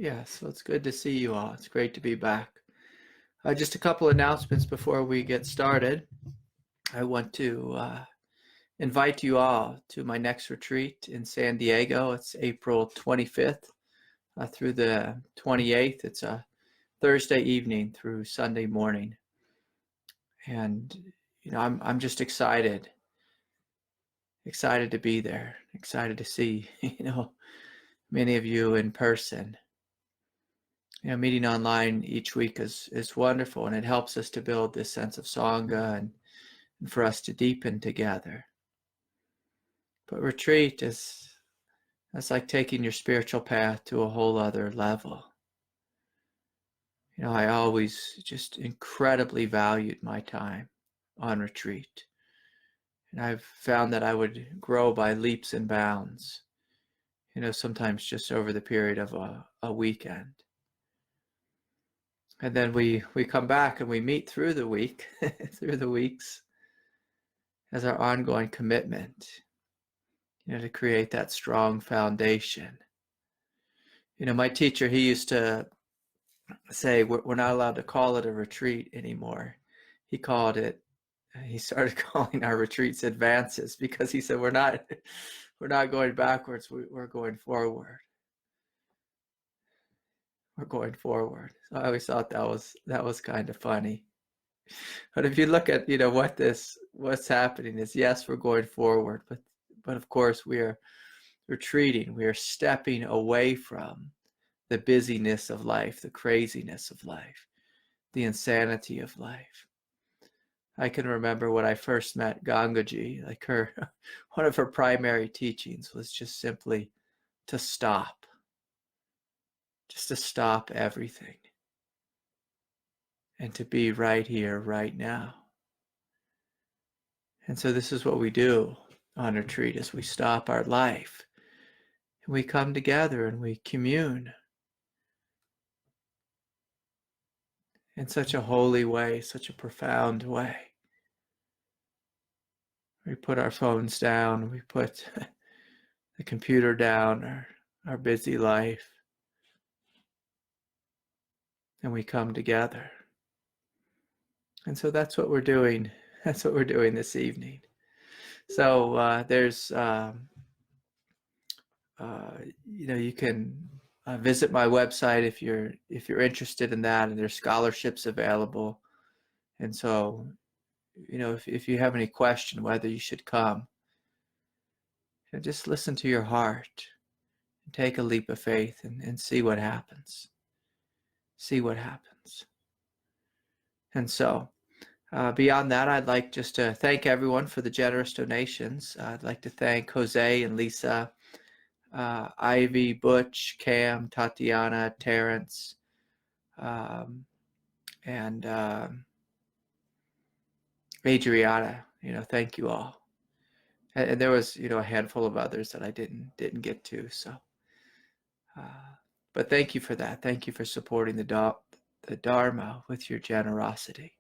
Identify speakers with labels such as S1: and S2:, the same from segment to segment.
S1: Yes, well, it's good to see you all. It's great to be back. Just a couple announcements before we get started. I want to invite you all to my next retreat in San Diego. It's April 25th through the 28th. It's a Thursday evening through Sunday morning. And, I'm just excited to be there, excited to see, many of you in person. Meeting online each week is wonderful, and it helps us to build this sense of Sangha and for us to deepen together. But retreat that's like taking your spiritual path to a whole other level. I always just incredibly valued my time on retreat. And I've found that I would grow by leaps and bounds, sometimes just over the period of a weekend. And then we come back and we meet through the week, through the weeks, as our ongoing commitment, to create that strong foundation. My teacher, he used to say, we're not allowed to call it a retreat anymore. He started calling our retreats advances, because he said, we're not going backwards, we're going forward. We're going forward. So I always thought that was kind of funny. But if you look at what's happening is, yes, we're going forward, but of course we are retreating. We are stepping away from the busyness of life, the craziness of life, the insanity of life. I can remember when I first met Gangaji, one of her primary teachings was just simply to stop. Just to stop everything and to be right here, right now. And so this is what we do on retreat, is we stop our life and we come together and we commune in such a holy way, such a profound way. We put our phones down, we put the computer down, our busy life, and we come together. And so that's what we're doing. That's what we're doing this evening. So there's, you can visit my website if you're interested in that, and there's scholarships available. And so, if you have any question whether you should come, just listen to your heart and take a leap of faith and see what happens. See what happens. And so, beyond that, I'd like just to thank everyone for the generous donations. I'd like to thank Jose and Lisa, Ivy, Butch, Cam, Tatiana, Terrence, and Adriana. Thank you all. And there was, a handful of others that I didn't get to. So, but thank you for that. Thank you for supporting the Dharma with your generosity.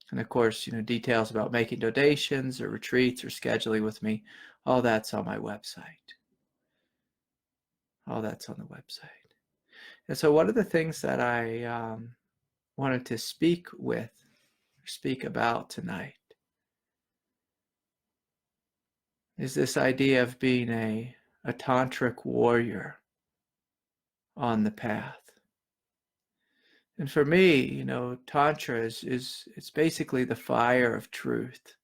S1: And of course, details about making donations or retreats or scheduling with me, all that's on my website. All that's on the website. And so one of the things that I wanted to speak about tonight is this idea of being a tantric warrior on the path. And for me, Tantra is it's basically the fire of truth.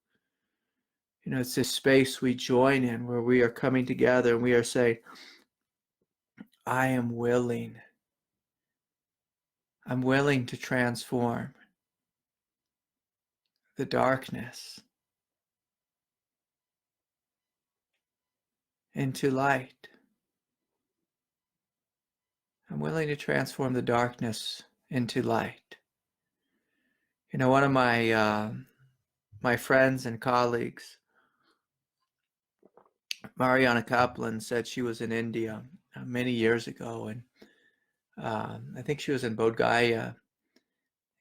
S1: It's this space we join in where we are coming together and we are saying, I am willing. I'm willing to transform the darkness into light. I'm willing to transform the darkness into light. One of my friends and colleagues, Mariana Kaplan, said she was in India many years ago, and I think she was in Bodh Gaya,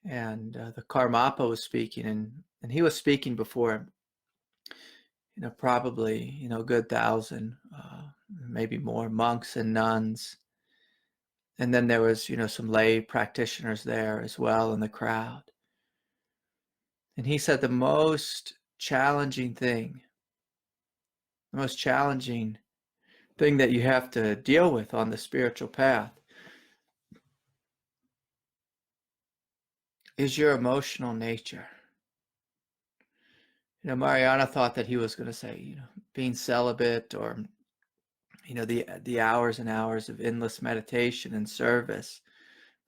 S1: and the Karmapa was speaking, and he was speaking before, probably, a good 1,000, maybe more monks and nuns. And then there was, some lay practitioners there as well in the crowd. And he said the most challenging thing that you have to deal with on the spiritual path is your emotional nature. Mariana thought that he was going to say, being celibate, or, the hours and hours of endless meditation and service.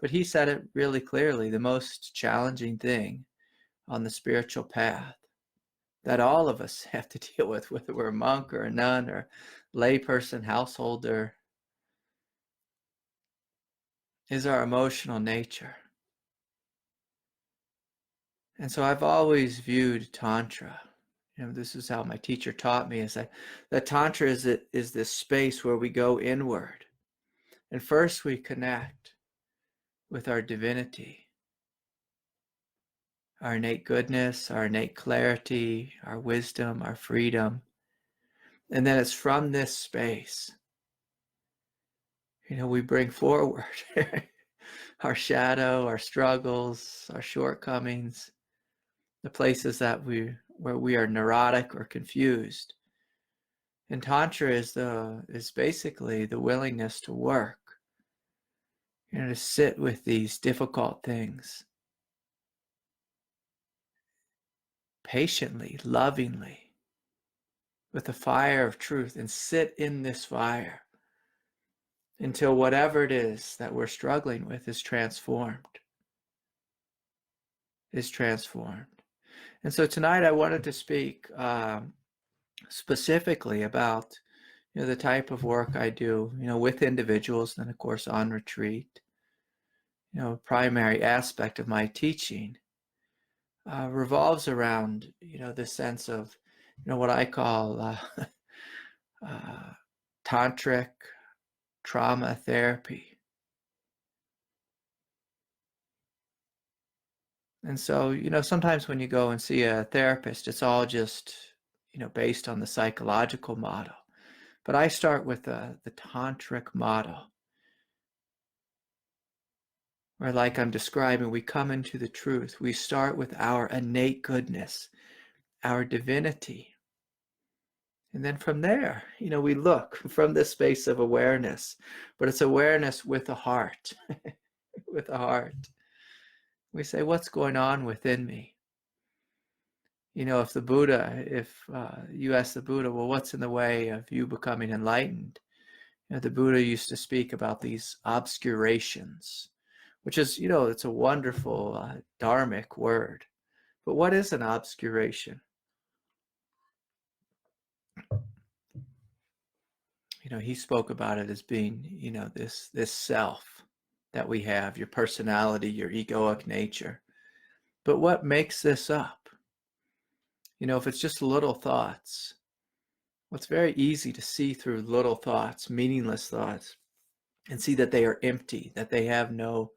S1: But he said it really clearly, the most challenging thing on the spiritual path that all of us have to deal with, whether we're a monk or a nun or layperson, householder, is our emotional nature. And so I've always viewed Tantra, this is how my teacher taught me, is that Tantra is this space where we go inward. And first we connect with our divinity, our innate goodness, our innate clarity, our wisdom, our freedom. And then it's from this space, we bring forward our shadow, our struggles, our shortcomings, the places where we are neurotic or confused. And Tantra is basically the willingness to work, to sit with these difficult things patiently, lovingly, with the fire of truth, and sit in this fire until whatever it is that we're struggling with is transformed. And so tonight I wanted to speak specifically about the type of work I do, with individuals, and of course on retreat. A primary aspect of my teaching revolves around the sense of what I call tantric trauma therapy. And so sometimes when you go and see a therapist, it's all just based on the psychological model. But I start with the tantric model, where, like I'm describing, we come into the truth. We start with our innate goodness, our divinity. And then from there, we look from this space of awareness, but it's awareness with a heart, with a heart. We say, what's going on within me? If you ask the Buddha, well, what's in the way of you becoming enlightened? The Buddha used to speak about these obscurations, which is, it's a wonderful dharmic word. But what is an obscuration? He spoke about it as being, this self that we have, your personality, your egoic nature. But what makes this up? If it's just little thoughts, well, it's very easy to see through little thoughts, meaningless thoughts, and see that they are empty, that they have no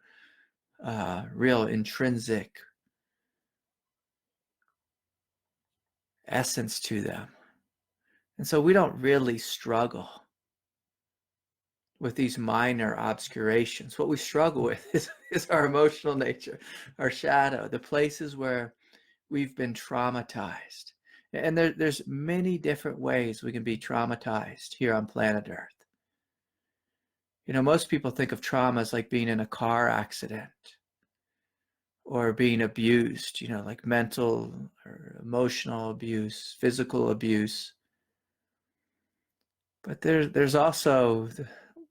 S1: real intrinsic essence to them. And so we don't really struggle with these minor obscurations. What we struggle with is our emotional nature, our shadow, the places where we've been traumatized. And there's many different ways we can be traumatized here on planet Earth. Most people think of trauma as like being in a car accident or being abused, like mental or emotional abuse, physical abuse. But there's also,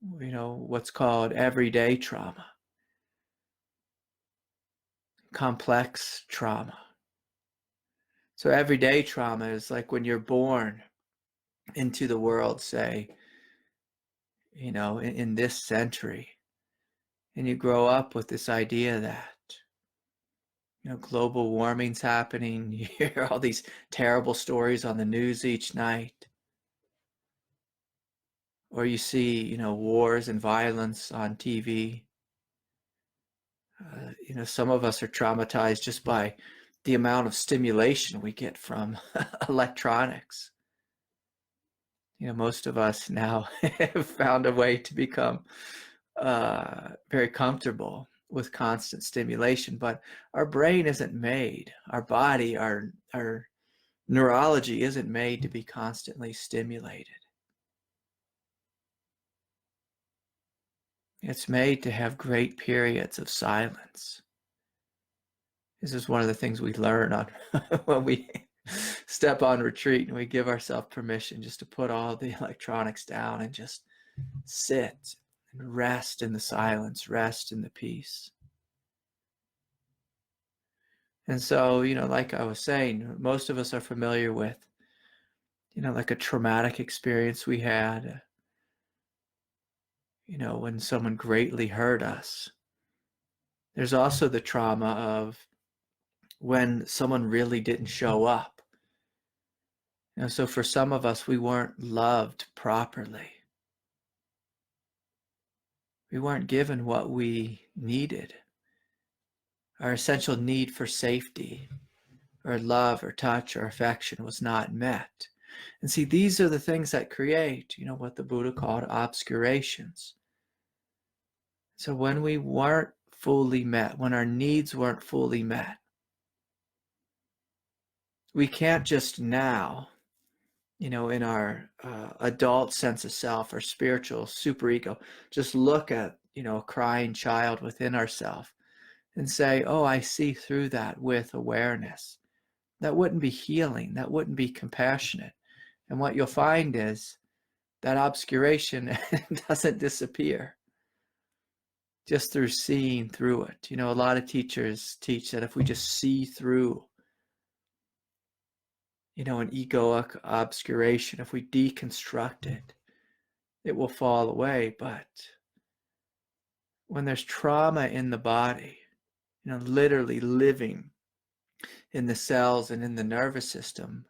S1: what's called everyday trauma, complex trauma. So everyday trauma is like when you're born into the world, say, in this century, and you grow up with this idea that, global warming's happening. You hear all these terrible stories on the news each night. Or you see, wars and violence on TV. Some of us are traumatized just by the amount of stimulation we get from electronics. Most of us now have found a way to become very comfortable with constant stimulation, but our brain isn't made, our body, our neurology isn't made to be constantly stimulated. It's made to have great periods of silence. This is one of the things we learn on when we step on retreat, and we give ourselves permission just to put all the electronics down and just sit and rest in the silence, rest in the peace. And so, like I was saying, most of us are familiar with, like a traumatic experience we had, when someone greatly hurt us. There's also the trauma of when someone really didn't show up. So for some of us, we weren't loved properly. We weren't given what we needed. Our essential need for safety or love or touch or affection was not met. And see, these are the things that create, what the Buddha called obscurations. So when we weren't fully met, when our needs weren't fully met, we can't just now, in our adult sense of self or spiritual superego, just look at, a crying child within ourselves and say, oh, I see through that with awareness. That wouldn't be healing. That wouldn't be compassionate. And what you'll find is that obscuration doesn't disappear just through seeing through it. A lot of teachers teach that if we just see through, an egoic obscuration, if we deconstruct it, it will fall away. But when there's trauma in the body, literally living in the cells and in the nervous system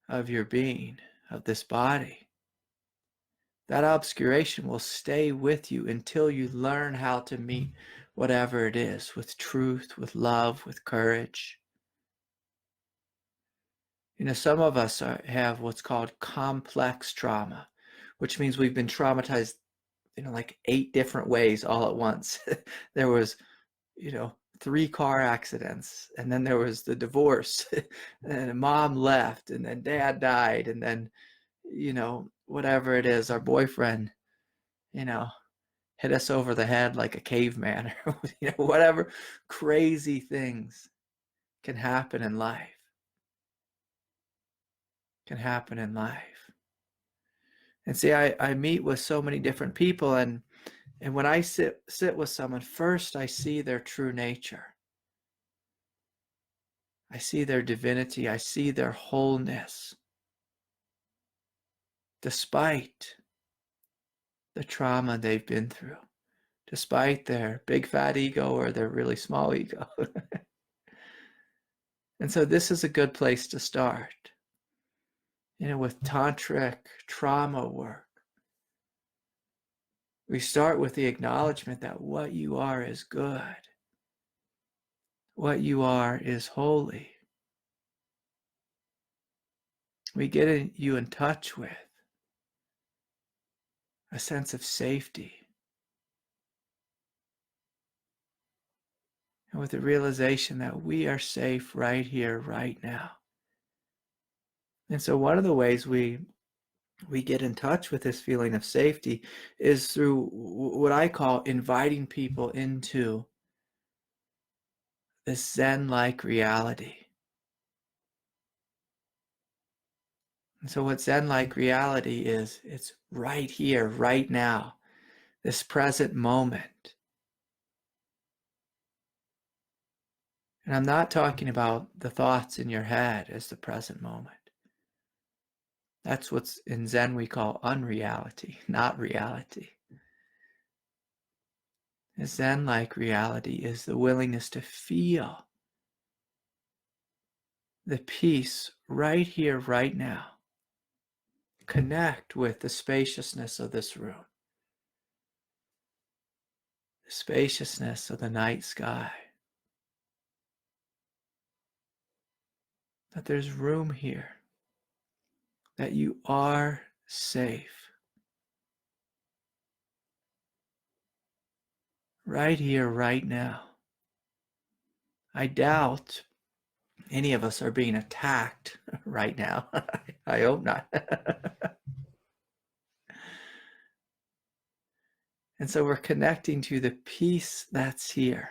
S1: of your being, of this body, that obscuration will stay with you until you learn how to meet whatever it is with truth, with love, with courage. Some of us have what's called complex trauma, which means we've been traumatized, like 8 different ways all at once. There was, 3 car accidents, and then there was the divorce, and mom left, and then dad died, and then, whatever it is, our boyfriend, hit us over the head like a caveman, or whatever crazy things can happen in life. And see, I meet with so many different people, and when I sit with someone, first I see their true nature. I see their divinity. I see their wholeness, despite the trauma they've been through, despite their big fat ego or their really small ego. And so this is a good place to start. With Tantric Trauma Work, we start with the acknowledgement that what you are is good. What you are is holy. We get you in touch with a sense of safety, and with the realization that we are safe right here, right now. And so one of the ways we get in touch with this feeling of safety is through what I call inviting people into this Zen-like reality. And so what Zen-like reality is, it's right here, right now, this present moment. And I'm not talking about the thoughts in your head as the present moment. That's what's in Zen we call unreality, not reality. A Zen-like reality is the willingness to feel the peace right here, right now. Connect with the spaciousness of this room, the spaciousness of the night sky. That there's room here, that you are safe. right here, right now. I doubt any of us are being attacked right now. I hope not. And so we're connecting to the peace that's here.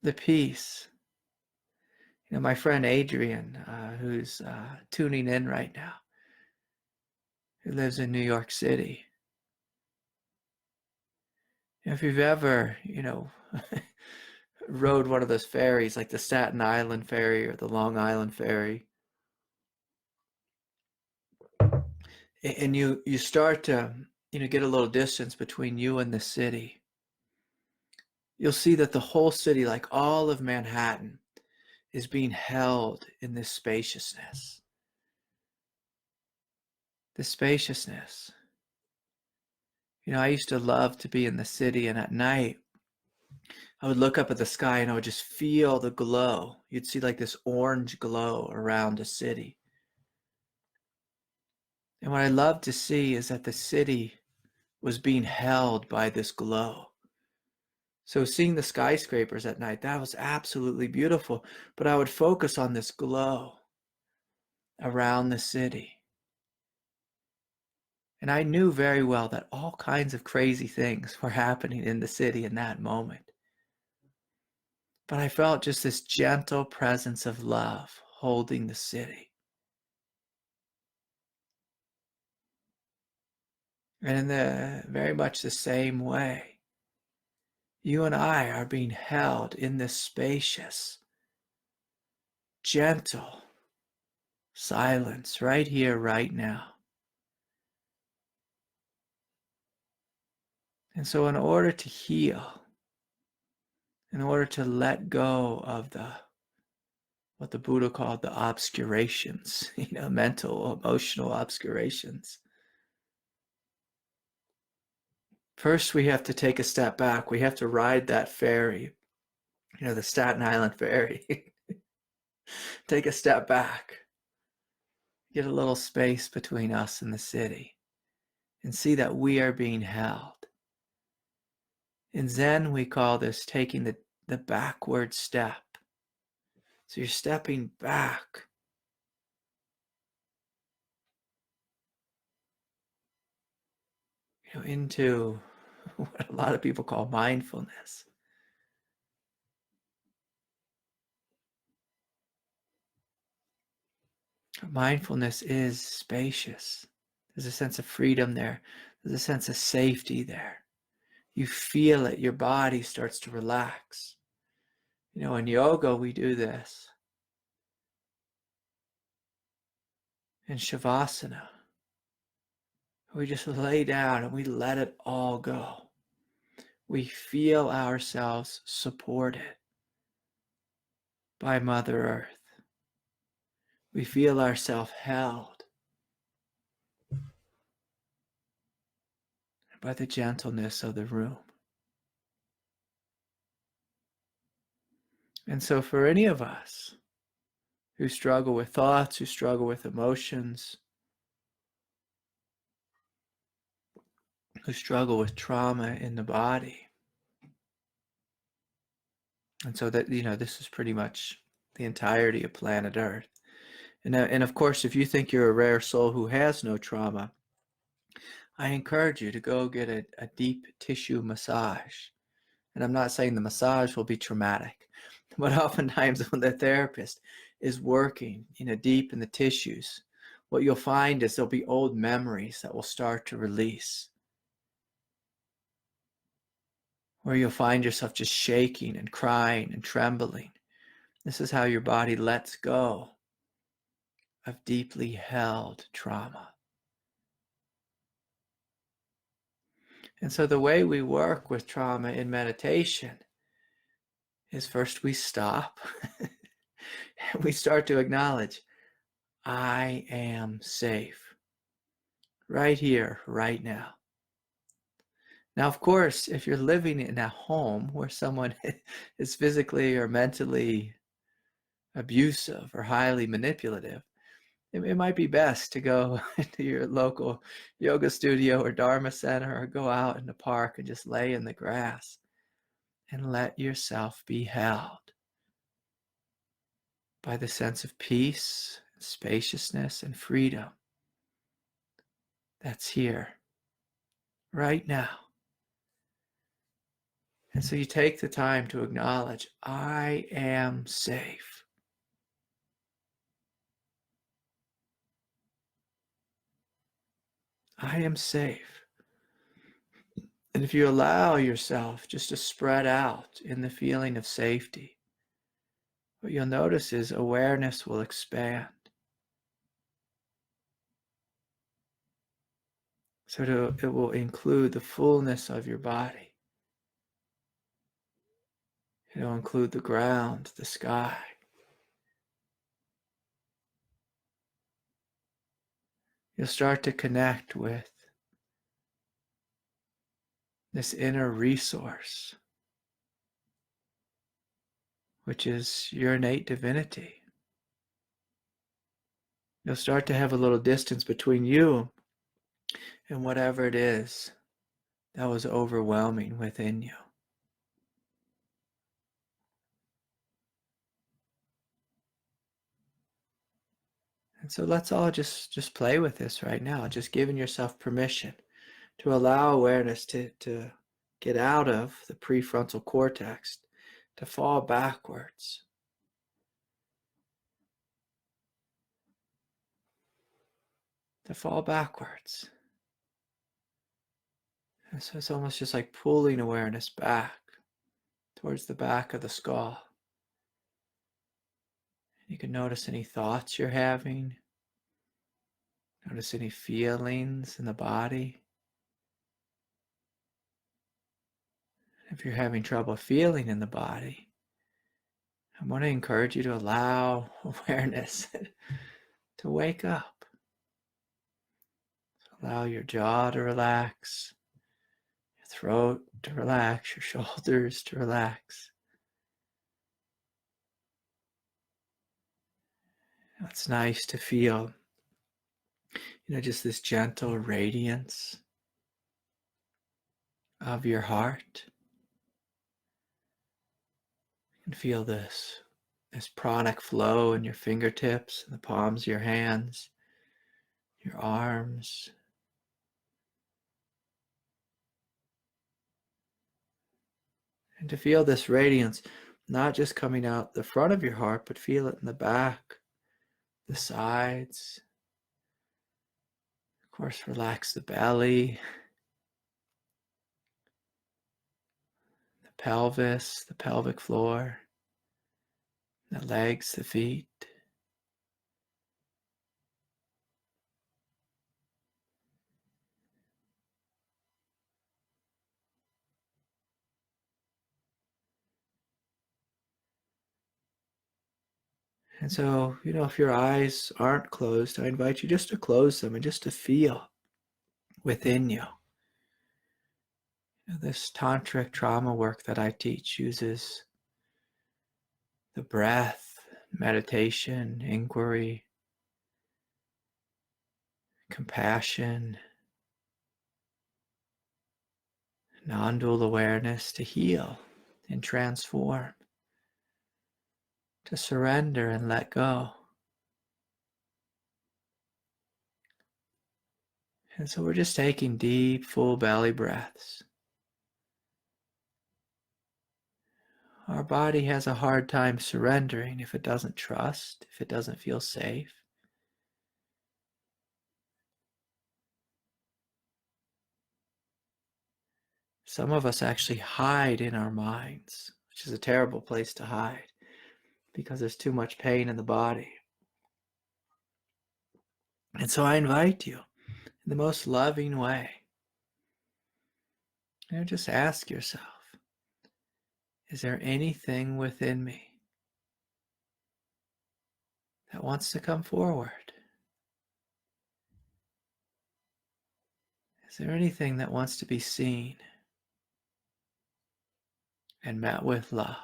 S1: The peace. You know, my friend Adrian, who's tuning in right now, who lives in New York City. If you've ever, rode one of those ferries, like the Staten Island ferry or the Long Island ferry, and you start to, get a little distance between you and the city, you'll see that the whole city, like all of Manhattan, is being held in this spaciousness. This spaciousness. I used to love to be in the city, and at night, I would look up at the sky and I would just feel the glow. You'd see like this orange glow around a city. And what I loved to see is that the city was being held by this glow. So seeing the skyscrapers at night, that was absolutely beautiful. But I would focus on this glow around the city. And I knew very well that all kinds of crazy things were happening in the city in that moment. But I felt just this gentle presence of love holding the city. And in very much the same way, you and I are being held in this spacious, gentle silence right here, right now. And so in order to heal, in order to let go of what the Buddha called the obscurations, mental, emotional obscurations, first we have to take a step back. We have to ride that ferry, the Staten Island ferry. Take a step back. Get a little space between us and the city and see that we are being held. In Zen, we call this taking the backward step. So you're stepping back. Into what a lot of people call mindfulness. Mindfulness is spacious. There's a sense of freedom there. There's a sense of safety there. You feel it. Your body starts to relax. In yoga, we do this. In Shavasana, we just lay down and we let it all go. We feel ourselves supported by Mother Earth. We feel ourselves held by the gentleness of the room. And so for any of us who struggle with thoughts, who struggle with emotions, who struggle with trauma in the body, and so that, this is pretty much the entirety of planet Earth. And of course, if you think you're a rare soul who has no trauma, I encourage you to go get a deep tissue massage. And I'm not saying the massage will be traumatic, but oftentimes when the therapist is working, deep in the tissues, what you'll find is there'll be old memories that will start to release. Where you'll find yourself just shaking and crying and trembling. This is how your body lets go of deeply held trauma. And so the way we work with trauma in meditation is first we stop and we start to acknowledge, I am safe right here, right now. Now, of course, if you're living in a home where someone is physically or mentally abusive or highly manipulative, it might be best to go into your local yoga studio or Dharma center, or go out in the park and just lay in the grass and let yourself be held by the sense of peace, spaciousness, and freedom that's here right now. And so you take the time to acknowledge, I am safe. I am safe. And if you allow yourself just to spread out in the feeling of safety, what you'll notice is awareness will expand. So it will include the fullness of your body. It'll include the ground, the sky. You'll start to connect with this inner resource, which is your innate divinity. You'll start to have a little distance between you and whatever it is that was overwhelming within you. And so let's all just play with this right now, just giving yourself permission to allow awareness to get out of the prefrontal cortex, to fall backwards. To fall backwards. And so it's almost just like pulling awareness back towards the back of the skull. You can notice any thoughts you're having. Notice any feelings in the body. If you're having trouble feeling in the body, I want to encourage you to allow awareness to wake up. Allow your jaw to relax, your throat to relax, your shoulders to relax. It's nice to feel, just this gentle radiance of your heart. You can feel this pranic flow in your fingertips and the palms of your hands, your arms. And to feel this radiance, not just coming out the front of your heart, but feel it in the back, the sides. Of course, relax the belly, the pelvis, the pelvic floor, the legs, the feet. And so, if your eyes aren't closed, I invite you just to close them and just to feel within you. This Tantric Trauma Work that I teach uses the breath, meditation, inquiry, compassion, nondual awareness to heal and transform, to surrender and let go. And so we're just taking deep, full belly breaths. Our body has a hard time surrendering if it doesn't trust, if it doesn't feel safe. Some of us actually hide in our minds, which is a terrible place to hide because there's too much pain in the body. And so I invite you in the most loving way, just ask yourself, is there anything within me that wants to come forward? Is there anything that wants to be seen and met with love?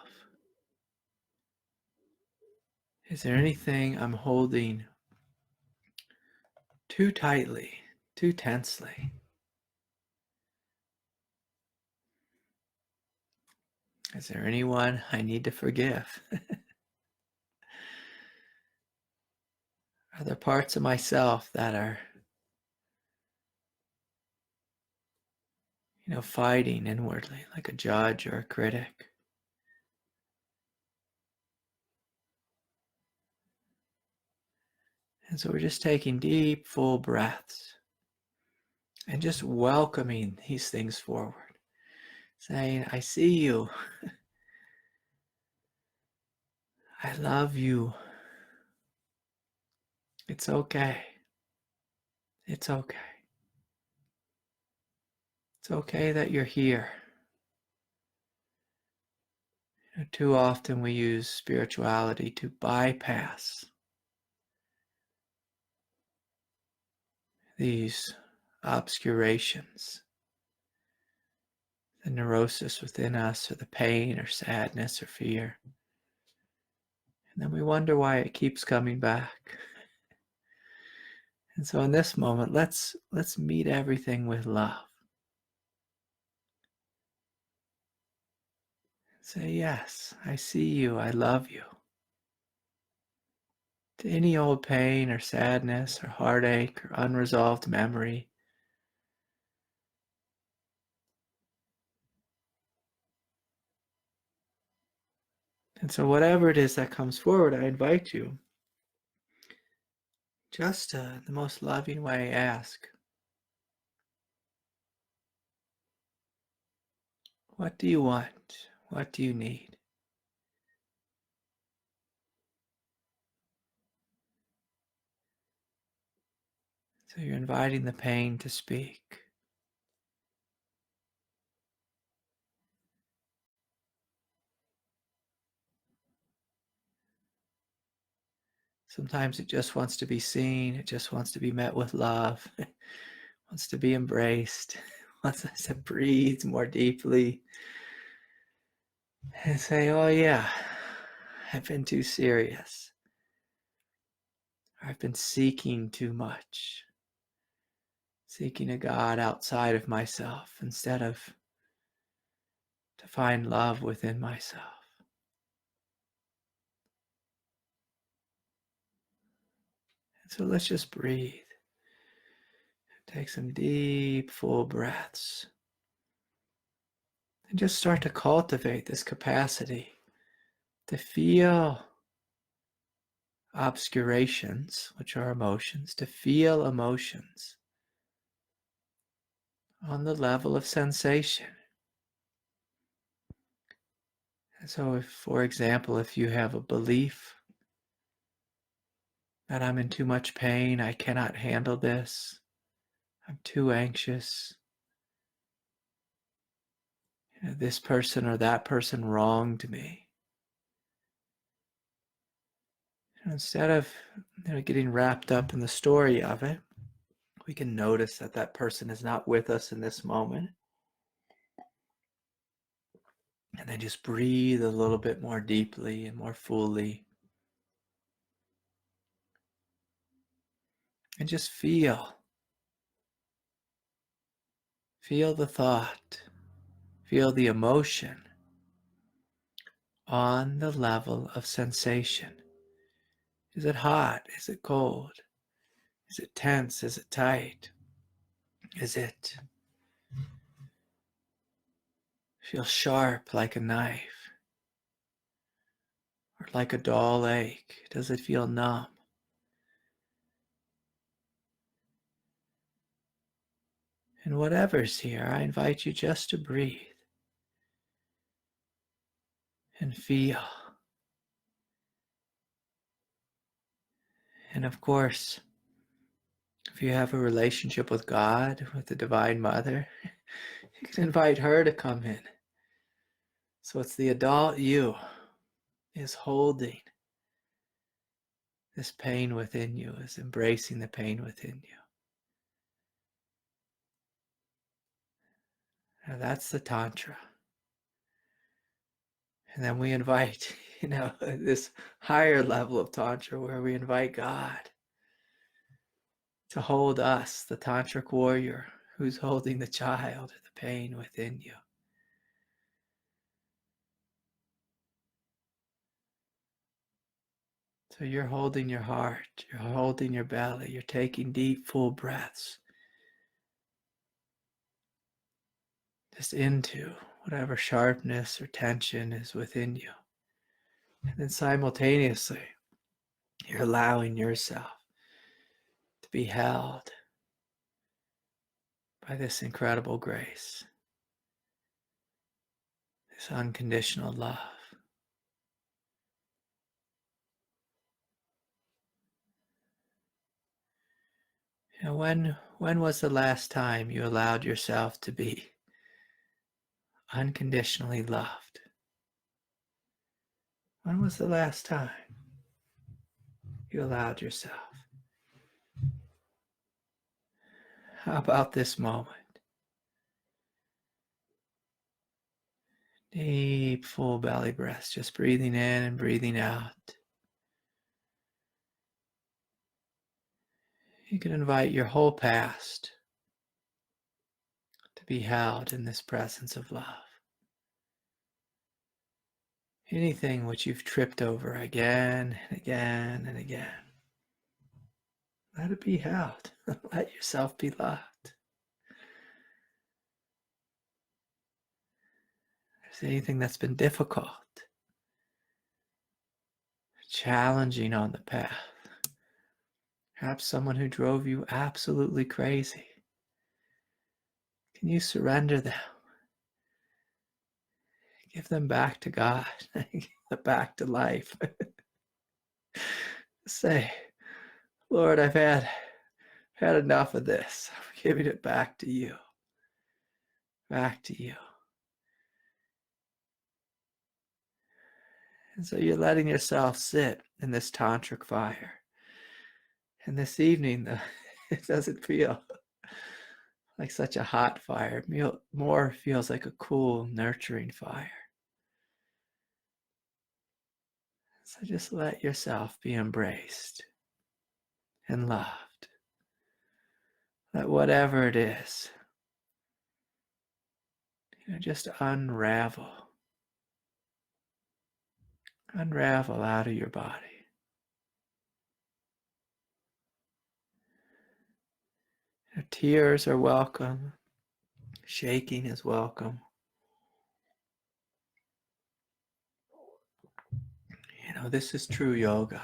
S1: Is there anything I'm holding too tightly, too tensely. Is there anyone I need to forgive? Are there parts of myself that are, fighting inwardly like a judge or a critic? And so we're just taking deep, full breaths and just welcoming these things forward, saying, I see you. I love you. It's okay. It's okay. It's okay that you're here. Too often we use spirituality to bypass these obscurations, the neurosis within us, or the pain or sadness or fear. And then we wonder why it keeps coming back. And so in this moment, let's meet everything with love. Say, yes, I see you, I love you. To any old pain or sadness or heartache or unresolved memory, and so whatever it is that comes forward, I invite you just to, the most loving way, ask, what do you want? What do you need? So you're inviting the pain to speak. Sometimes it just wants to be seen. It just wants to be met with love. It wants to be embraced. It wants us to breathe more deeply and say, oh yeah, I've been too serious. I've been seeking too much. Seeking a God outside of myself instead of to find love within myself. And so let's just breathe. Take some deep, full breaths. And just start to cultivate this capacity to feel obscurations, which are emotions, to feel emotions on the level of sensation. And so if, for example, if you have a belief that I'm in too much pain, I cannot handle this, I'm too anxious, this person or that person wronged me. And instead of getting wrapped up in the story of it, we can notice that that person is not with us in this moment. And then just breathe a little bit more deeply and more fully. And just feel. Feel the thought. Feel the emotion on the level of sensation. Is it hot? Is it cold? Is it tense? Is it tight? Is it feel sharp like a knife? Or like a dull ache? Does it feel numb? And whatever's here, I invite you just to breathe and feel. And of course, if you have a relationship with God, with the Divine Mother, you can invite her to come in. So it's the adult you is holding this pain within you, is embracing the pain within you. Now that's the Tantra. And then we invite, this higher level of Tantra where we invite God to hold us, the Tantric Warrior, who's holding the child or the pain within you. So you're holding your heart, you're holding your belly, you're taking deep, full breaths just into whatever sharpness or tension is within you. And then simultaneously, you're allowing yourself to be held by this incredible grace, this unconditional love. You know, when was the last time you allowed yourself to be unconditionally loved? When was the last time you allowed yourself? How about this moment? Deep, full belly breaths, just breathing in and breathing out. You can invite your whole past to be held in this presence of love. Anything which you've tripped over again and again and again, let it be held. Let yourself be loved. If there's anything that's been difficult, challenging on the path, perhaps someone who drove you absolutely crazy, can you surrender them? Give them back to God. Give them back to life. Say, Lord, I've had enough of this. I'm giving it back to you. Back to you. And so you're letting yourself sit in this tantric fire. And this evening, it doesn't feel like such a hot fire. It more feels like a cool, nurturing fire. So just let yourself be embraced and loved. Let whatever it is, just unravel. Unravel out of your body. Tears are welcome. Shaking is welcome. This is true yoga.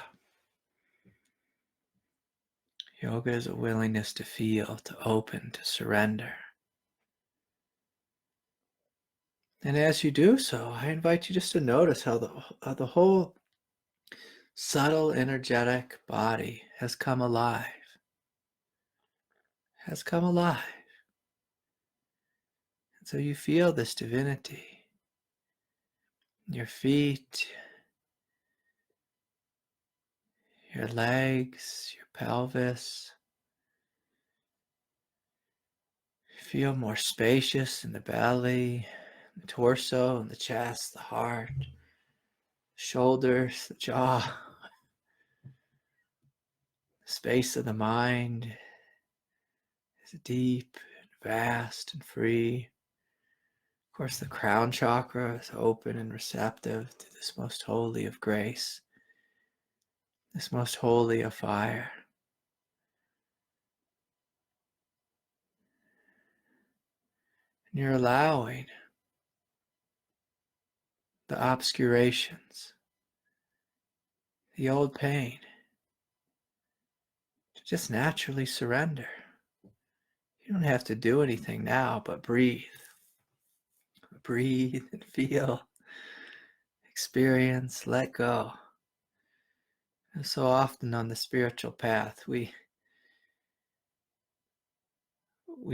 S1: Yoga is a willingness to feel, to open, to surrender. And as you do so, I invite you just to notice how the whole subtle, energetic body has come alive. Has come alive. And so you feel this divinity. Your feet, your legs, your pelvis. You feel more spacious in the belly, the torso, and the chest, the heart, shoulders, the jaw. The space of the mind is deep and vast and free. Of course, the crown chakra is open and receptive to this most holy of grace, this most holy of fire. And you're allowing the obscurations, the old pain, to just naturally surrender. You don't have to do anything now, but breathe. Breathe and feel, experience, let go. And so often on the spiritual path, we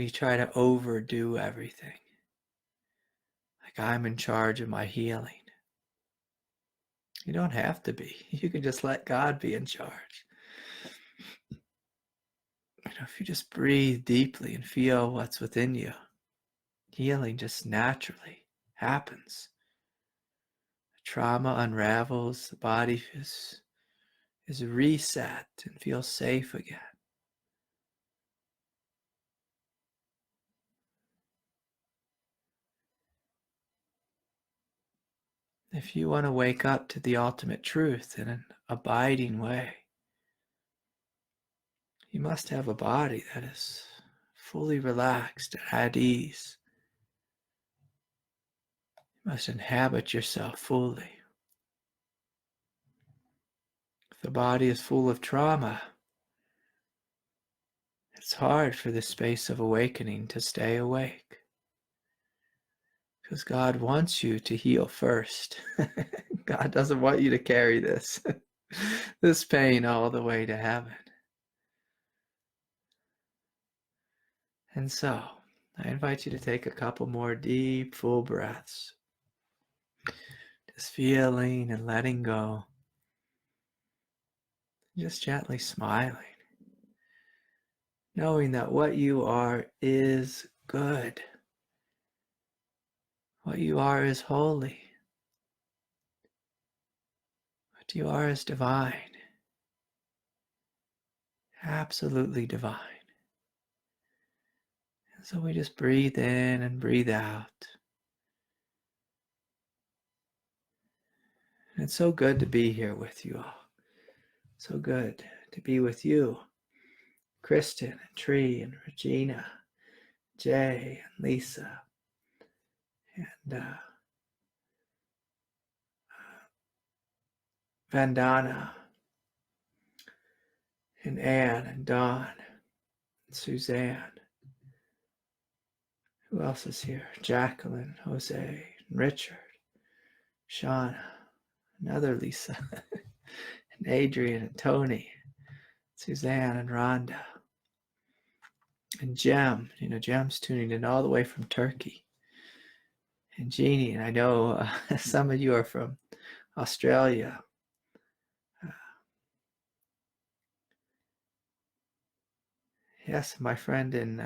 S1: try to overdo everything. Like I'm in charge of my healing. You don't have to be. You can just let God be in charge. If you just breathe deeply and feel what's within you, healing just naturally happens. The trauma unravels, the body is reset and feels safe again. If you want to wake up to the ultimate truth in an abiding way, you must have a body that is fully relaxed and at ease. You must inhabit yourself fully. If the body is full of trauma, it's hard for the space of awakening to stay awake. Because God wants you to heal first. God doesn't want you to carry this pain all the way to heaven. And so, I invite you to take a couple more deep, full breaths. Just feeling and letting go. Just gently smiling. Knowing that what you are is good. What you are is holy. What you are is divine. Absolutely divine. And so we just breathe in and breathe out. And it's so good to be here with you all. So good to be with you, Kristen and Tree and Regina, Jay and Lisa, and Vandana, and Anne and Dawn, and Suzanne. Who else is here? Jacqueline, Jose, and Richard, Shauna, another Lisa, and Adrian and Tony, Suzanne and Rhonda, and Jem. Jem's tuning in all the way from Turkey. And Jeannie, and I know some of you are from Australia. Yes, my friend in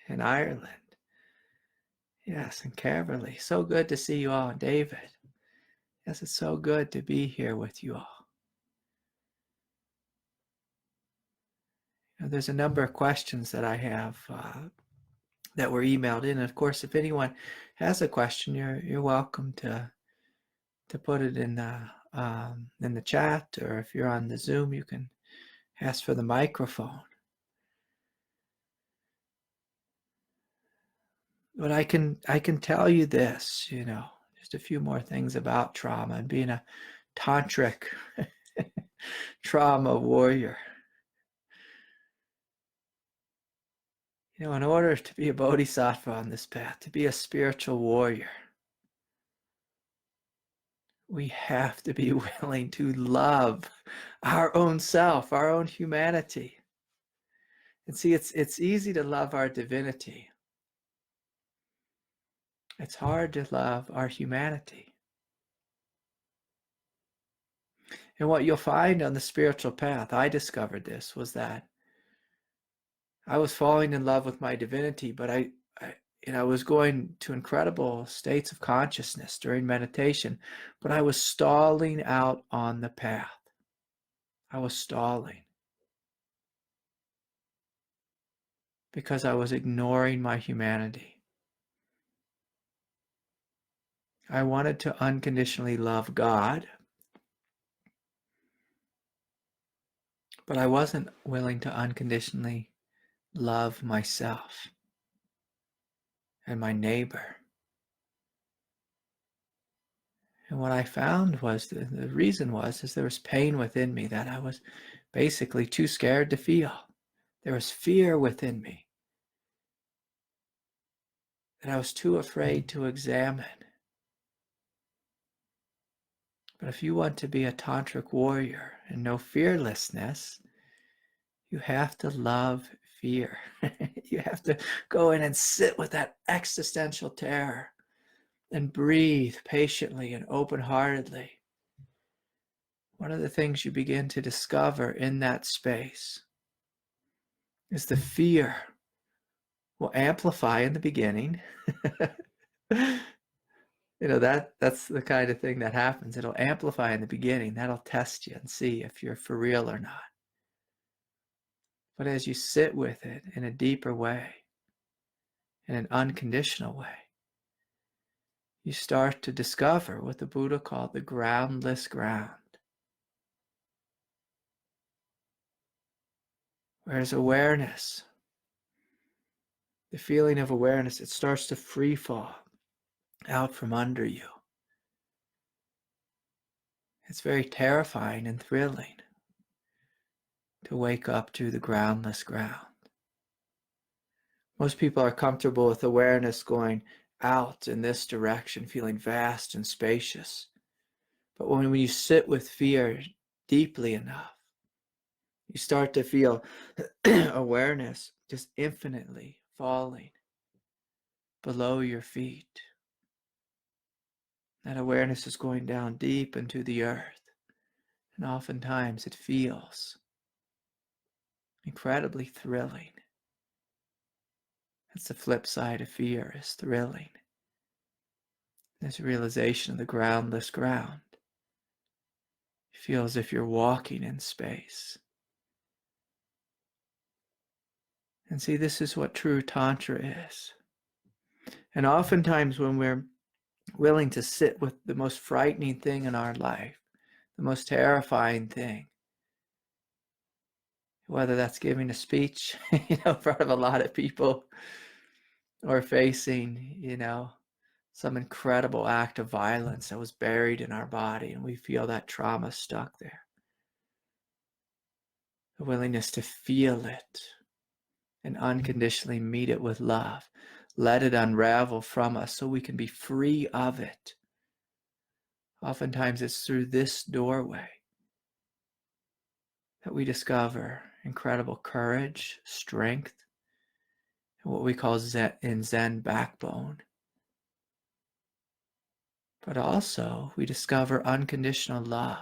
S1: Ireland. Yes, and Caverly. So good to see you all. And David. Yes, it's so good to be here with you all. There's a number of questions that I have that were emailed in. And of course, if anyone has a question, you're welcome to put it in the chat, or if you're on the Zoom, you can ask for the microphone. But I can tell you this, just a few more things about trauma and being a Tantric Trauma Warrior. In order to be a bodhisattva on this path, to be a spiritual warrior, we have to be willing to love our own self, our own humanity. And see, it's easy to love our divinity. It's hard to love our humanity. And what you'll find on the spiritual path, I discovered this, was that I was falling in love with my divinity, but I was going to incredible states of consciousness during meditation, but I was stalling out on the path. I was stalling because I was ignoring my humanity. I wanted to unconditionally love God, but I wasn't willing to unconditionally love myself and my neighbor. And what I found was the reason was there was pain within me that I was basically too scared to feel. There was fear within me that I was too afraid to examine. But if you want to be a tantric warrior and know fearlessness, you have to love fear. You have to go in and sit with that existential terror and breathe patiently and open-heartedly. One of the things you begin to discover in that space is the fear will amplify in the beginning. That's the kind of thing that happens. It'll amplify in the beginning. That'll test you and see if you're for real or not. But as you sit with it in a deeper way, in an unconditional way, you start to discover what the Buddha called the groundless ground. Whereas awareness, the feeling of awareness, it starts to free fall out from under you. It's very terrifying and thrilling to wake up to the groundless ground. Most people are comfortable with awareness going out in this direction, feeling vast and spacious. But when you sit with fear deeply enough, you start to feel awareness just infinitely falling below your feet. That awareness is going down deep into the earth. And oftentimes it feels incredibly thrilling. That's the flip side of fear, is thrilling. This realization of the groundless ground. You feel as if you're walking in space. And see, this is what true Tantra is. And oftentimes when we're willing to sit with the most frightening thing in our life, the most terrifying thing, whether that's giving a speech, in front of a lot of people, or facing, some incredible act of violence that was buried in our body, and we feel that trauma stuck there. The willingness to feel it and unconditionally meet it with love. Let it unravel from us so we can be free of it. Oftentimes it's through this doorway that we discover incredible courage, strength, and what we call Zen backbone. But also we discover unconditional love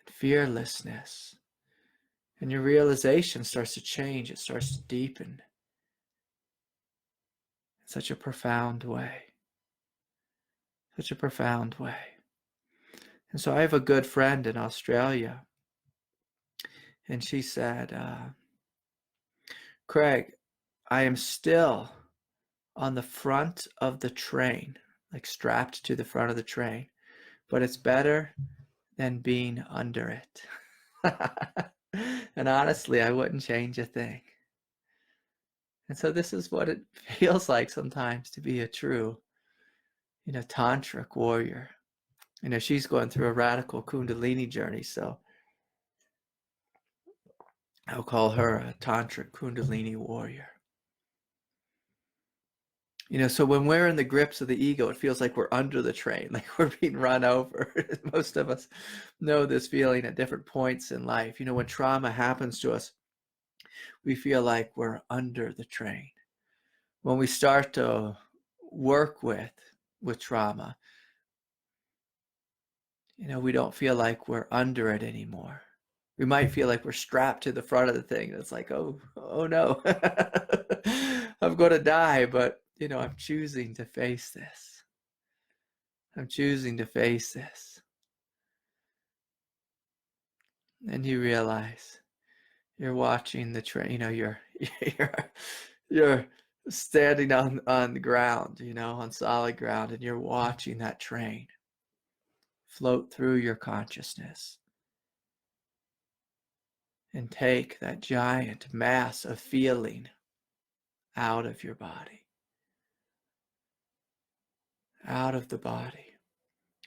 S1: and fearlessness. And your realization starts to change. It starts to deepen in such a profound way. Such a profound way. And so I have a good friend in Australia. And she said, Craig, I am still on the front of the train, like strapped to the front of the train, but it's better than being under it. And honestly, I wouldn't change a thing. And so this is what it feels like sometimes to be a true, tantric warrior. She's going through a radical kundalini journey, so I'll call her a tantric kundalini warrior. So when we're in the grips of the ego, it feels like we're under the train, like we're being run over. Most of us know this feeling at different points in life. When trauma happens to us, we feel like we're under the train. When we start to work with trauma, we don't feel like we're under it anymore. We might feel like we're strapped to the front of the thing. It's like, oh no, I'm going to die, but I'm choosing to face this. I'm choosing to face this. And you realize you're watching the train, you're standing on the ground, on solid ground, and you're watching that train float through your consciousness and take that giant mass of feeling out of your body. Out of the body.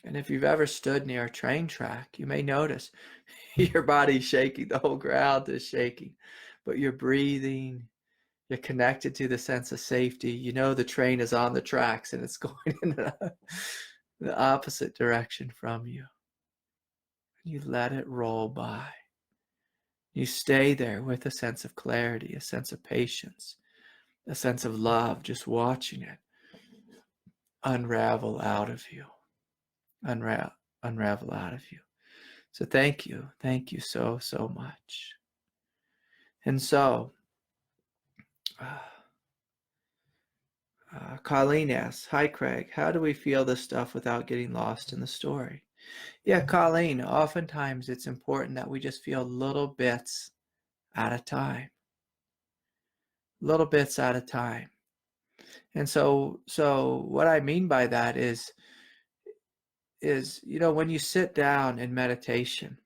S1: And if you've ever stood near a train track, you may notice your body's shaking, the whole ground is shaking, but you're breathing, you're connected to the sense of safety. The train is on the tracks and it's going in the opposite direction from you. You let it roll by. You stay there with a sense of clarity, a sense of patience, a sense of love, just watching it unravel out of you. Unravel out of you. So thank you so much. And so Colleen asks, hi Craig, how do we feel this stuff without getting lost in the story? Yeah, Colleen, oftentimes it's important that we just feel little bits at a time. Little bits at a time. And so what I mean by that is, when you sit down in meditation,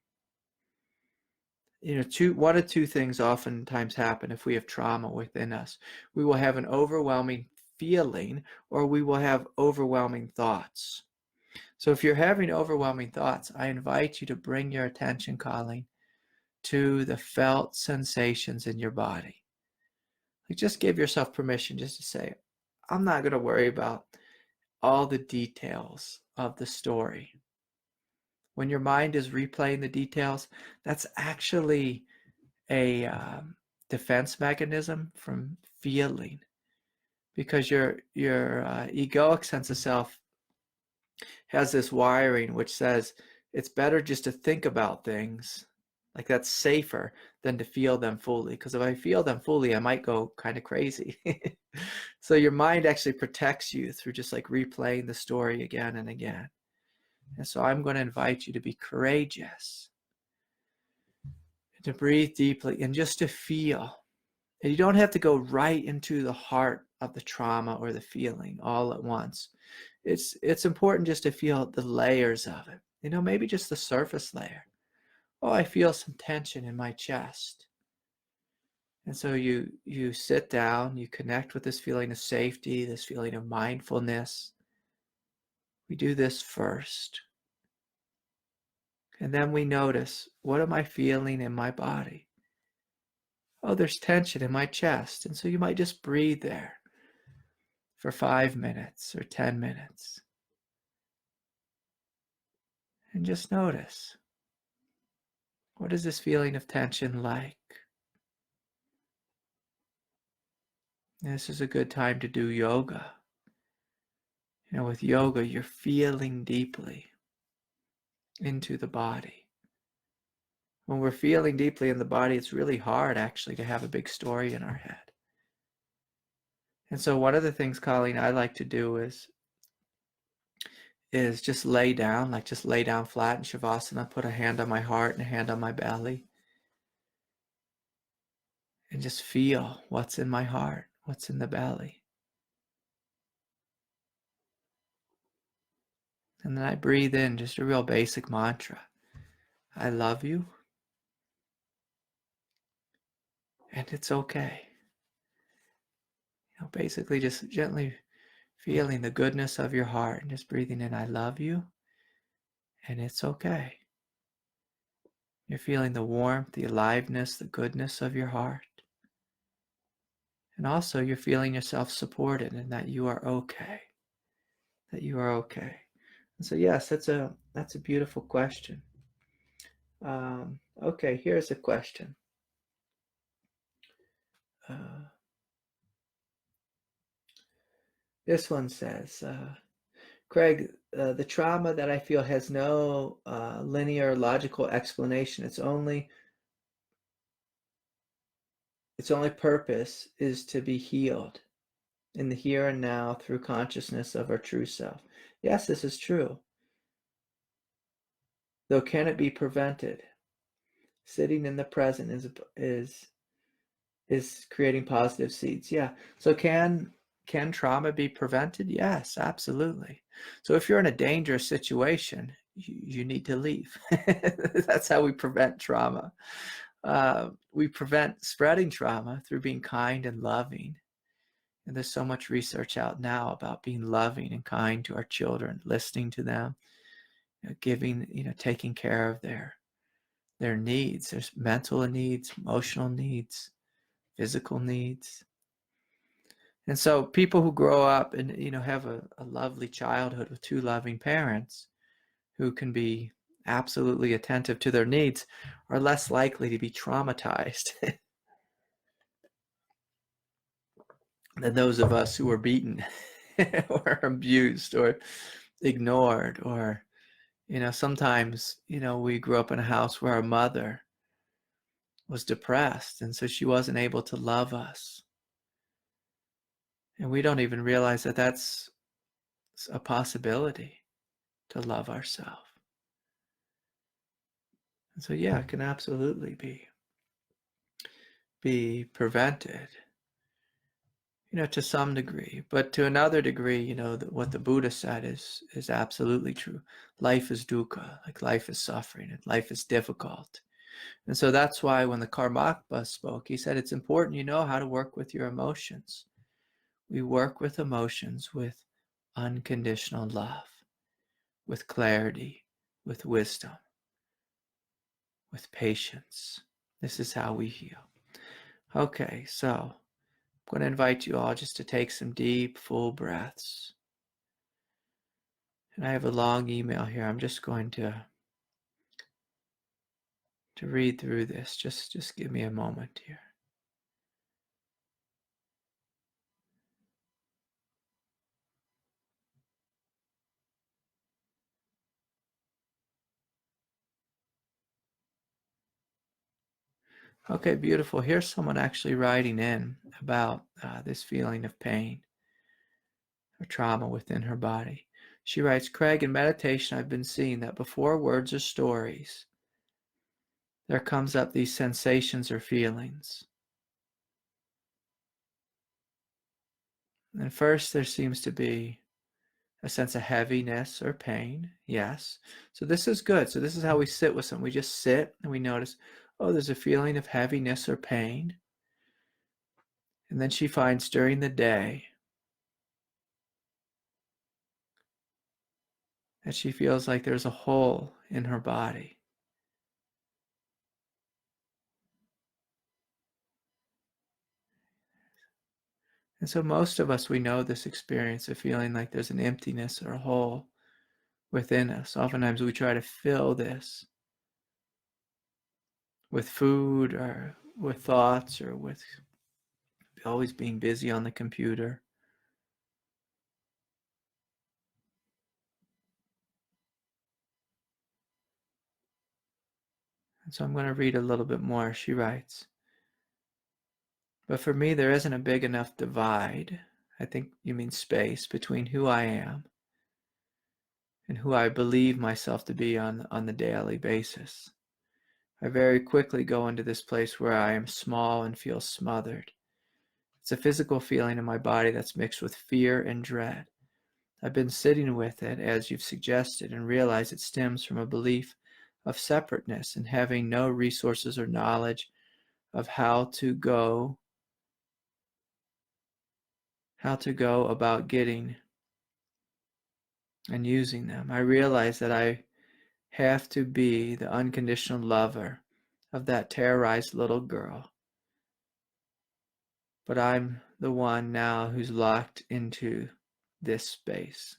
S1: one of two things oftentimes happen if we have trauma within us. We will have an overwhelming feeling, or we will have overwhelming thoughts. So if you're having overwhelming thoughts, I invite you to bring your attention, Colleen, to the felt sensations in your body. Like, just give yourself permission just to say, I'm not going to worry about all the details of the story. When your mind is replaying the details, that's actually a defense mechanism from feeling, because your egoic sense of self has this wiring which says it's better just to think about things, like that's safer than to feel them fully, because if I feel them fully I might go kind of crazy. So your mind actually protects you through just like replaying the story again and again. And so I'm going to invite you to be courageous, to breathe deeply, and just to feel. And you don't have to go right into the heart of the trauma or the feeling all at once. It's important just to feel the layers of it. Maybe just the surface layer. Oh, I feel some tension in my chest. And so you sit down, you connect with this feeling of safety, this feeling of mindfulness. We do this first. And then we notice, what am I feeling in my body? Oh, there's tension in my chest. And so you might just breathe there for 5 minutes or 10 minutes. And just notice, what is this feeling of tension like? This is a good time to do yoga. With yoga, you're feeling deeply into the body. When we're feeling deeply in the body, it's really hard actually to have a big story in our head. And so one of the things, Colleen, I like to do is just lay down, just lay down flat in Shavasana, put a hand on my heart and a hand on my belly, and just feel what's in my heart, what's in the belly. And then I breathe in just a real basic mantra. I love you, and it's okay. Basically just gently feeling the goodness of your heart and just breathing in, I love you, and it's okay. You're feeling the warmth, the aliveness, the goodness of your heart. And also you're feeling yourself supported and that you are okay. That you are okay. And so yes, that's a beautiful question. Okay, here's a question. This one says, Craig, the trauma that I feel has no linear logical explanation. Its only purpose is to be healed in the here and now through consciousness of our true self. Yes, this is true. Though can it be prevented? Sitting in the present is creating positive seeds. Yeah. So can trauma be prevented? Yes, absolutely. So if you're in a dangerous situation, you need to leave. That's how we prevent trauma. We prevent spreading trauma through being kind and loving. And there's so much research out now about being loving and kind to our children, listening to them, giving, taking care of their needs. There's mental needs, emotional needs, physical needs. And so people who grow up and, have a lovely childhood with two loving parents who can be absolutely attentive to their needs are less likely to be traumatized than those of us who were beaten or abused or ignored, or, sometimes, we grew up in a house where our mother was depressed and so she wasn't able to love us. And we don't even realize that that's a possibility, to love ourselves. And so, yeah, it can absolutely be prevented. to some degree. But to another degree, what the Buddha said is absolutely true. Life is dukkha, like life is suffering, and life is difficult. And so that's why when the Karmapa spoke, he said it's important you know how to work with your emotions. We work with emotions with unconditional love, with clarity, with wisdom, with patience. This is how we heal. Okay, so I'm going to invite you all just to take some deep, full breaths. And I have a long email here. I'm just going to read through this. Just give me a moment here. Okay, beautiful. Here's someone actually writing in about this feeling of pain or trauma within her body. She writes, Craig, in meditation, I've been seeing that before words or stories, there comes up these sensations or feelings. And first, there seems to be a sense of heaviness or pain. Yes. So this is good. So this is how we sit with something. We just sit and we notice, oh, there's a feeling of heaviness or pain. And then she finds during the day that she feels like there's a hole in her body. And so most of us, we know this experience of feeling like there's an emptiness or a hole within us. Oftentimes we try to fill this with food or with thoughts or with always being busy on the computer. And so I'm going to read a little bit more. She writes, but for me, there isn't a big enough divide, I think you mean space, between who I am and who I believe myself to be on the daily basis. I very quickly go into this place where I am small and feel smothered. It's a physical feeling in my body that's mixed with fear and dread. I've been sitting with it, as you've suggested, and realize it stems from a belief of separateness and having no resources or knowledge of how to go about getting and using them. I realize that I have to be the unconditional lover of that terrorized little girl. But I'm the one now who's locked into this space.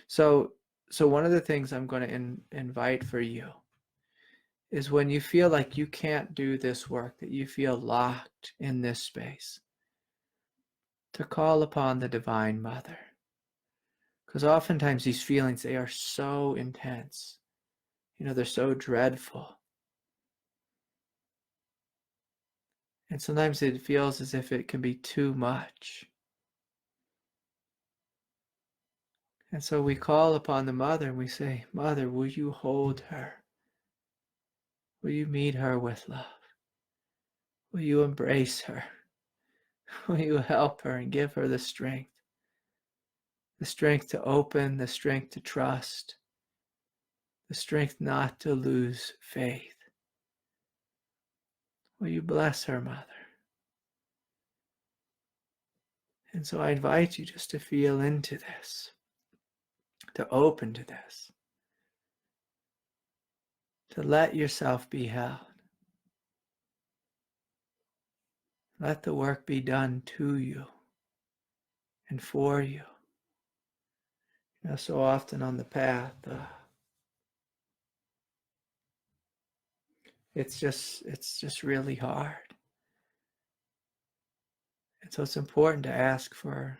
S1: So one of the things I'm going to invite for you is when you feel like you can't do this work, that you feel locked in this space, to call upon the Divine Mother. Because oftentimes these feelings, they are so intense. They're so dreadful. And sometimes it feels as if it can be too much. And so we call upon the Mother and we say, Mother, will you hold her? Will you meet her with love? Will you embrace her? Will you help her and give her the strength to open, the strength to trust, the strength not to lose faith? Will you bless her, Mother? And so I invite you just to feel into this, to open to this, to let yourself be held. Let the work be done to you and for you. So often on the path, it's just really hard. And so it's important to ask for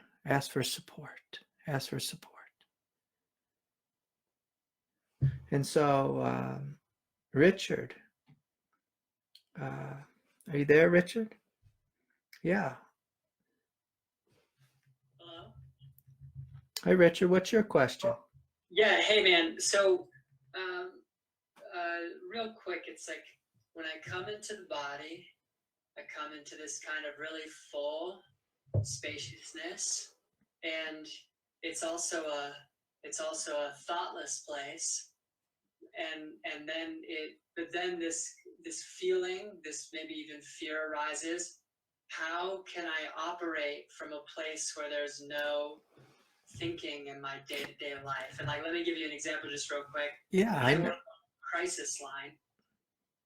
S1: support. Ask for support. And so, Richard, are you there, Richard? Yeah.
S2: Hello?
S1: Hi, Richard. What's your question?
S2: Yeah, hey man. So, real quick, it's like when I come into the body, I come into this kind of really full spaciousness, and it's also a thoughtless place. And then this feeling, this maybe even fear arises. How can I operate from a place where there's no thinking in my day-to-day life? And like, let me give you an example just real quick.
S1: Yeah,
S2: I work on a crisis line.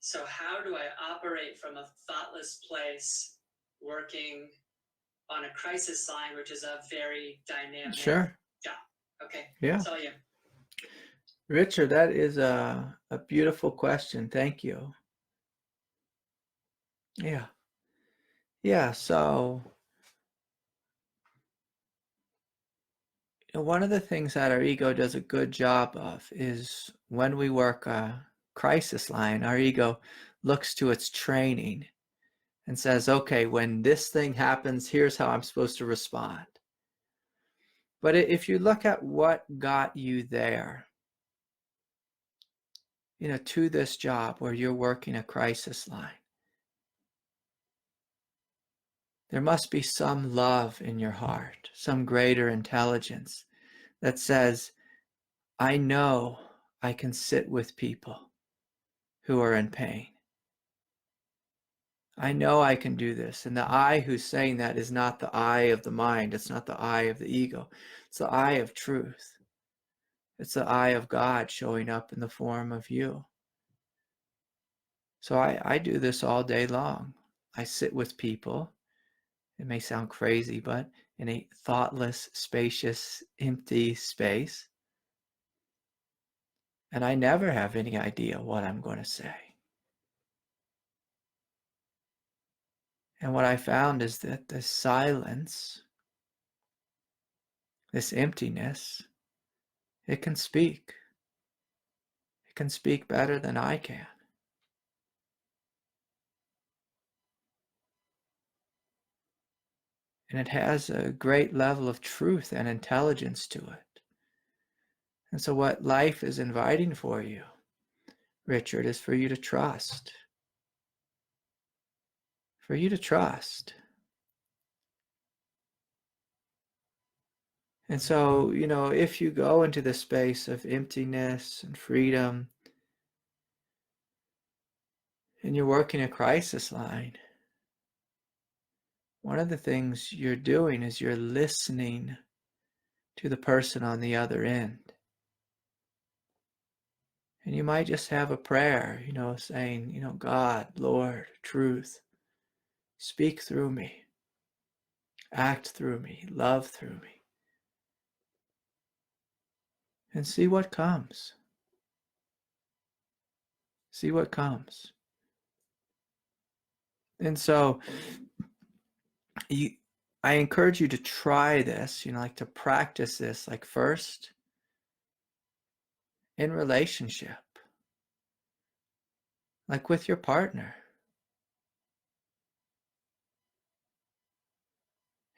S2: So how do I operate from a thoughtless place working on a crisis line, which is a very dynamic job? Okay.
S1: Yeah.
S2: That's all you.
S1: Richard, that is a beautiful question. Thank you. Yeah. Yeah, so one of the things that our ego does a good job of is when we work a crisis line, our ego looks to its training and says, okay, when this thing happens, here's how I'm supposed to respond. But if you look at what got you there, to this job where you're working a crisis line, there must be some love in your heart, some greater intelligence that says, I know I can sit with people who are in pain. I know I can do this. And the I who's saying that is not the I of the mind. It's not the I of the ego. It's the I of truth. It's the I of God showing up in the form of you. So I do this all day long. I sit with people. It may sound crazy, but in a thoughtless, spacious, empty space. And I never have any idea what I'm going to say. And what I found is that this silence, this emptiness, it can speak. It can speak better than I can. And it has a great level of truth and intelligence to it. And so what life is inviting for you, Richard, is for you to trust. For you to trust. And so, if you go into the space of emptiness and freedom, and you're working a crisis line, one of the things you're doing is you're listening to the person on the other end. And you might just have a prayer, saying, God, Lord, truth, speak through me, act through me, love through me. And see what comes. See what comes. And so I encourage you to try this, like to practice this, like first in relationship, like with your partner.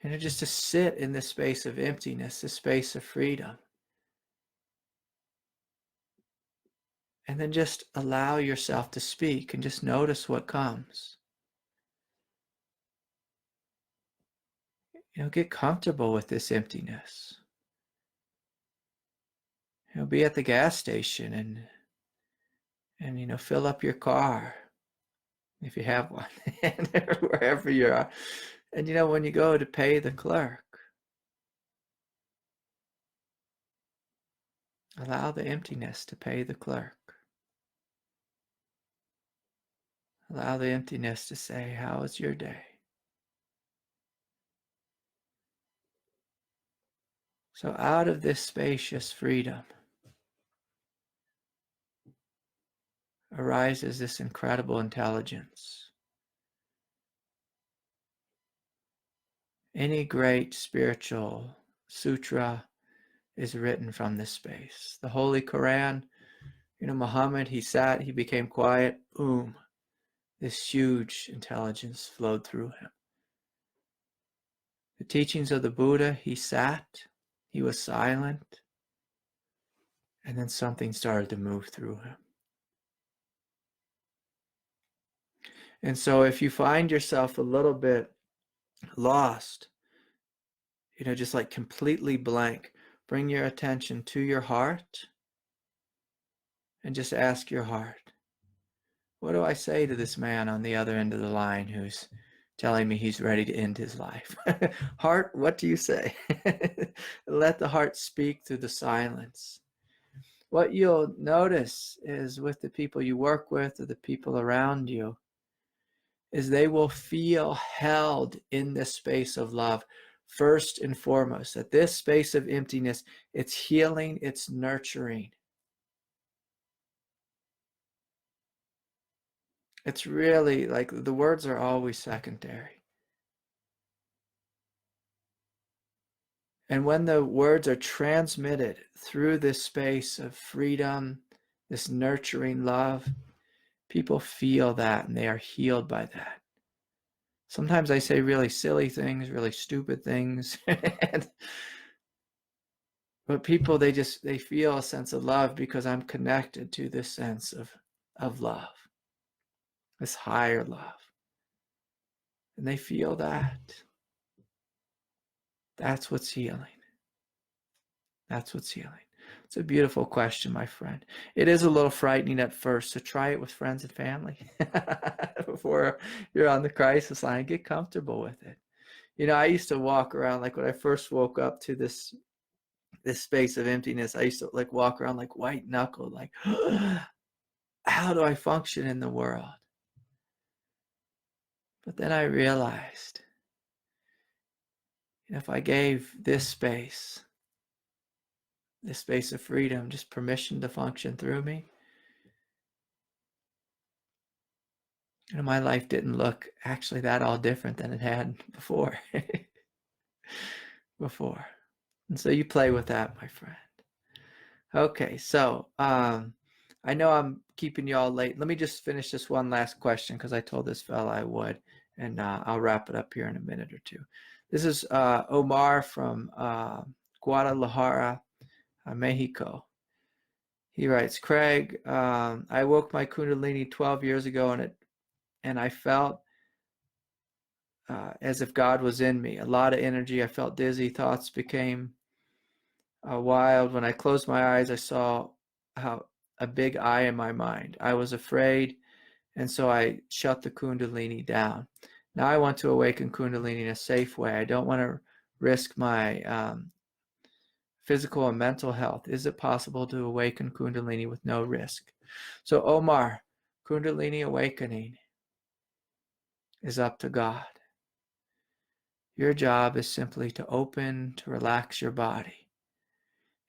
S1: And just to sit in this space of emptiness, this space of freedom. And then just allow yourself to speak and just notice what comes. Get comfortable with this emptiness. Be at the gas station and fill up your car if you have one, and wherever you are. And when you go to pay the clerk, allow the emptiness to pay the clerk. Allow the emptiness to say, how was your day? So out of this spacious freedom arises this incredible intelligence. Any great spiritual sutra is written from this space. The Holy Quran, Muhammad, he became quiet, boom, this huge intelligence flowed through him. The teachings of the Buddha, he sat, he was silent, and then something started to move through him. And so if you find yourself a little bit lost just like completely blank. Bring your attention to your heart and just ask your heart, what do I say to this man on the other end of the line who's telling me he's ready to end his life? Heart, what do you say? Let the heart speak through the silence. What you'll notice is with the people you work with or the people around you, is they will feel held in this space of love. First and foremost, that this space of emptiness, it's healing, it's nurturing. It's really like the words are always secondary. And when the words are transmitted through this space of freedom, this nurturing love, people feel that and they are healed by that. Sometimes I say really silly things, really stupid things. But people, they feel a sense of love because I'm connected to this sense of love, this higher love. And they feel that. That's what's healing. That's what's healing. It's a beautiful question, my friend. It is a little frightening at first, so try it with friends and family before you're on the crisis line. Get comfortable with it. I used to walk around, like when I first woke up to this space of emptiness, I used to like walk around like white knuckled, like, how do I function in the world? But then I realized, if I gave this space of freedom, just permission to function through me, my life didn't look actually that all different than it had before. And so you play with that, my friend. Okay, so I know I'm keeping you all late. Let me just finish this one last question because I told this fella I would, and I'll wrap it up here in a minute or two. This is Omar from Guadalajara, Mexico. He writes, Craig, I woke my kundalini 12 years ago, and I felt as if God was in me. A lot of energy. I felt dizzy. Thoughts became wild. When I closed my eyes, I saw a big eye in my mind. I was afraid, and so I shut the kundalini down. Now I want to awaken kundalini in a safe way. I don't want to risk my physical and mental health. Is it possible to awaken kundalini with no risk? So Omar, kundalini awakening is up to God. Your job is simply to open, to relax your body.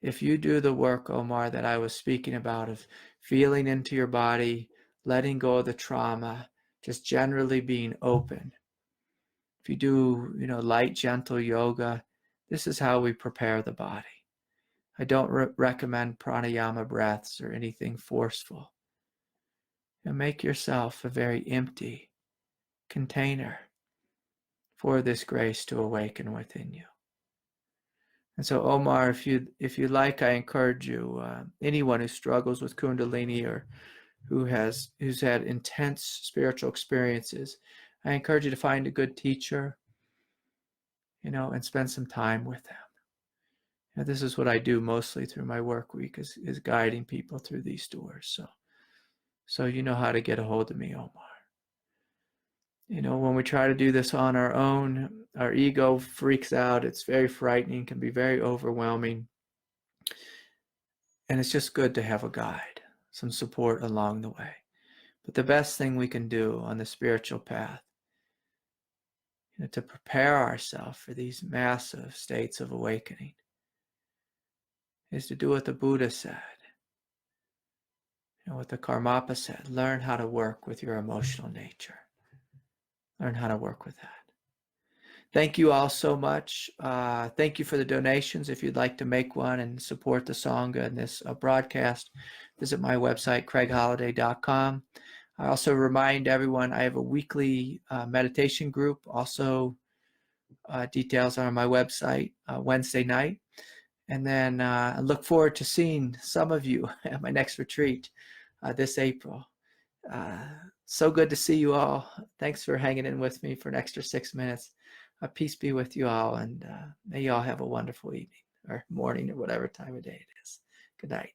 S1: If you do the work, Omar, that I was speaking about, of feeling into your body, letting go of the trauma, just generally being open. If you do, light, gentle yoga, this is how we prepare the body. I don't recommend pranayama breaths or anything forceful. And make yourself a very empty container for this grace to awaken within you. And so, Omar, if you like, I encourage you, anyone who struggles with kundalini or who's had intense spiritual experiences, I encourage you to find a good teacher, and spend some time with them. And this is what I do mostly through my work week, is guiding people through these doors. So you know how to get a hold of me, Omar. When we try to do this on our own, our ego freaks out. It's very frightening, can be very overwhelming. And it's just good to have a guide, some support along the way. But the best thing we can do on the spiritual path, to prepare ourselves for these massive states of awakening, is to do what the Buddha said, what the Karmapa said. Learn how to work with your emotional nature. Learn how to work with that. Thank you all so much. Thank you for the donations. If you'd like to make one and support the Sangha and this broadcast, visit my website, craigholliday.com. I also remind everyone I have a weekly meditation group. Also, details are on my website, Wednesday night. And then I look forward to seeing some of you at my next retreat this April. So good to see you all. Thanks for hanging in with me for an extra 6 minutes. Peace be with you all, and may you all have a wonderful evening or morning or whatever time of day it is. Good night.